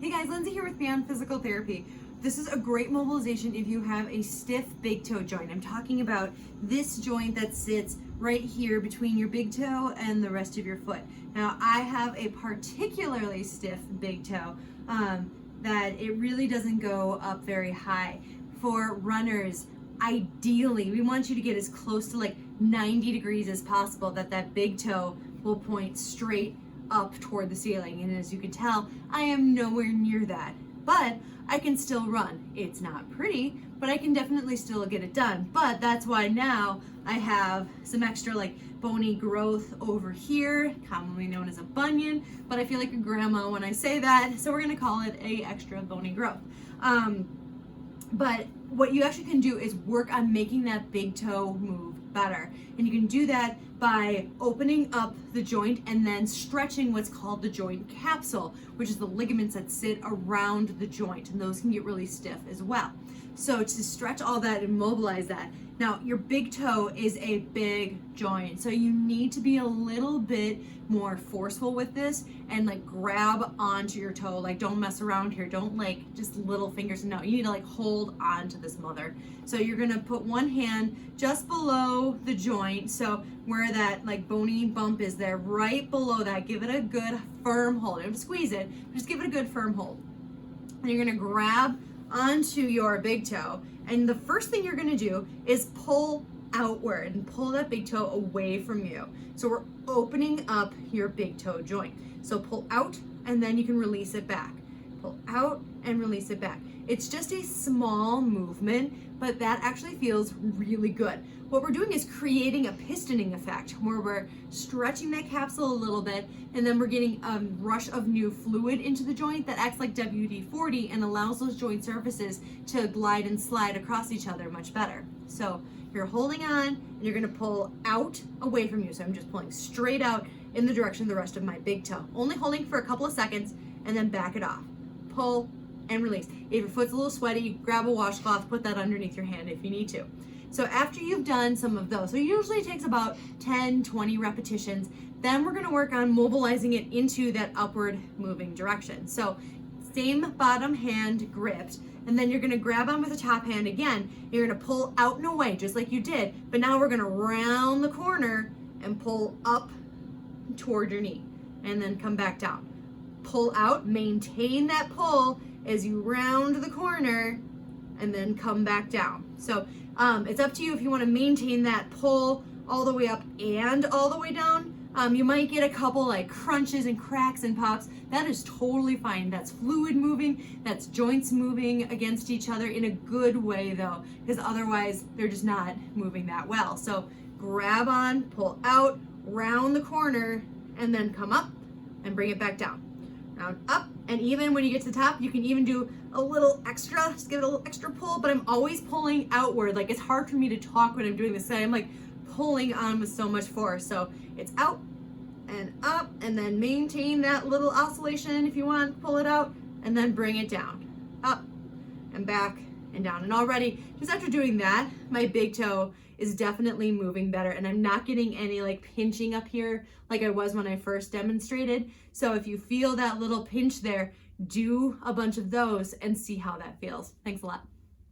Hey guys, Lindsay here with Beyond Physical Therapy. This is a great mobilization if you have a stiff big toe joint. I'm talking about this joint that sits right here between your big toe and the rest of your foot. Now, I have a particularly stiff big toe that it really doesn't go up very high. For runners, ideally, we want you to get as close to like 90 degrees as possible, that big toe will point straight up toward the ceiling. And as you can tell, I am nowhere near that, but I can still run. It's not pretty, but I can definitely still get it done. But that's why now I have some extra like bony growth over here, commonly known as a bunion, but I feel like a grandma when I say that, so we're gonna call it a extra bony growth. But what you actually can do is work on making that big toe move better. And you can do that by opening up the joint and then stretching what's called the joint capsule, which is the ligaments that sit around the joint, and those can get really stiff as well. So to stretch all that and mobilize that. Now, your big toe is a big joint, so you need to be a little bit more forceful with this and like grab onto your toe. Like, don't mess around here. Don't like just little fingers. No, you need to like hold on to this mother. So you're gonna put one hand just below the joint, so where that like bony bump is there, right below that. Give it a good firm hold. Don't squeeze it, just give it a good firm hold. And you're gonna grab onto your big toe, and the first thing you're gonna do is pull outward and pull that big toe away from you. So we're opening up your big toe joint. So pull out and then you can release it back. Pull out and release it back. It's just a small movement, but that actually feels really good. What we're doing is creating a pistoning effect where we're stretching that capsule a little bit, and then we're getting a rush of new fluid into the joint that acts like WD-40 and allows those joint surfaces to glide and slide across each other much better. So you're holding on and you're gonna pull out away from you. So I'm just pulling straight out in the direction of the rest of my big toe. Only holding for a couple of seconds and then back it off. Pull and release. If your foot's a little sweaty, grab a washcloth, put that underneath your hand if you need to. So after you've done some of those, so it usually takes about 10, 20 repetitions, then we're gonna work on mobilizing it into that upward moving direction. So same bottom hand gripped, and then you're gonna grab on with the top hand again. You're gonna pull out and away just like you did, but now we're gonna round the corner and pull up toward your knee and then come back down. Pull out, maintain that pull as you round the corner and then come back down. So it's up to you if you want to maintain that pull all the way up and all the way down. You might get a couple like crunches and cracks and pops. That is totally fine. That's fluid moving, that's joints moving against each other in a good way though, because otherwise they're just not moving that well. So grab on, pull out, round the corner, and then come up and bring it back down. Round up, and even when you get to the top, you can even do a little extra, just give it a little extra pull, but I'm always pulling outward. Like, it's hard for me to talk when I'm doing this. I'm like pulling on with so much force. So it's out and up, and then maintain that little oscillation if you want, pull it out, and then bring it down, up and back and down. And already, just after doing that, my big toe is definitely moving better, and I'm not getting any like pinching up here like I was when I first demonstrated. So if you feel that little pinch there, do a bunch of those and see how that feels. Thanks a lot.